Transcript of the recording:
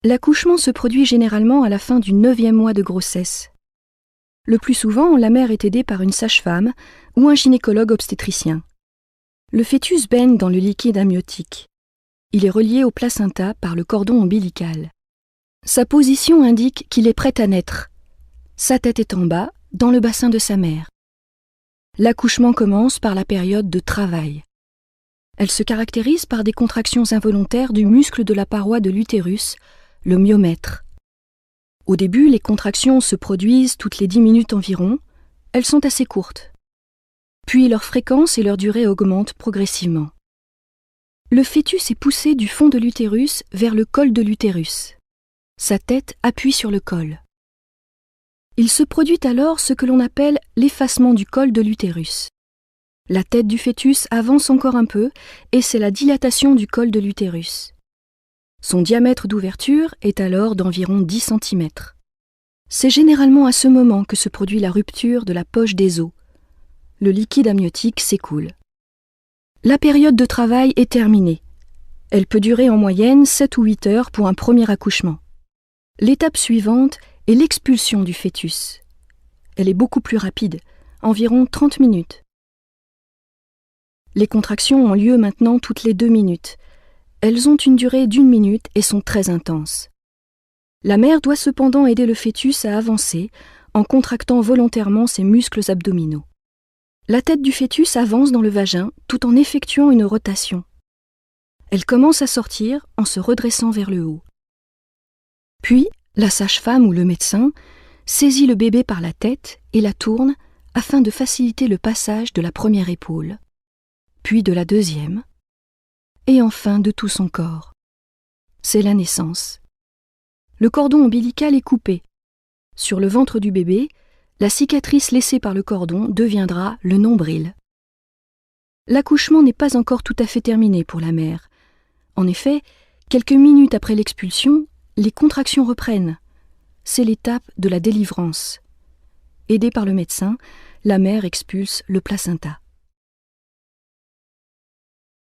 L'accouchement se produit généralement à la fin du 9e mois de grossesse. Le plus souvent, la mère est aidée par une sage-femme ou un gynécologue obstétricien. Le fœtus baigne dans le liquide amniotique. Il est relié au placenta par le cordon ombilical. Sa position indique qu'il est prêt à naître. Sa tête est en bas, dans le bassin de sa mère. L'accouchement commence par la période de travail. Elle se caractérise par des contractions involontaires du muscle de la paroi de l'utérus, le myomètre. Au début, les contractions se produisent toutes les 10 minutes environ. Elles sont assez courtes. Puis leur fréquence et leur durée augmentent progressivement. Le fœtus est poussé du fond de l'utérus vers le col de l'utérus. Sa tête appuie sur le col. Il se produit alors ce que l'on appelle l'effacement du col de l'utérus. La tête du fœtus avance encore un peu et c'est la dilatation du col de l'utérus. Son diamètre d'ouverture est alors d'environ 10 cm. C'est généralement à ce moment que se produit la rupture de la poche des os. Le liquide amniotique s'écoule. La période de travail est terminée. Elle peut durer en moyenne 7 ou 8 heures pour un premier accouchement. L'étape suivante est l'expulsion du fœtus. Elle est beaucoup plus rapide, environ 30 minutes. Les contractions ont lieu maintenant toutes les 2 minutes. Elles ont une durée d'1 minute et sont très intenses. La mère doit cependant aider le fœtus à avancer en contractant volontairement ses muscles abdominaux. La tête du fœtus avance dans le vagin tout en effectuant une rotation. Elle commence à sortir en se redressant vers le haut. Puis, la sage-femme ou le médecin saisit le bébé par la tête et la tourne afin de faciliter le passage de la première épaule, puis de la deuxième, et enfin de tout son corps. C'est la naissance. Le cordon ombilical est coupé. Sur le ventre du bébé, la cicatrice laissée par le cordon deviendra le nombril. L'accouchement n'est pas encore tout à fait terminé pour la mère. En effet, quelques minutes après l'expulsion, les contractions reprennent. C'est l'étape de la délivrance. Aidée par le médecin, la mère expulse le placenta.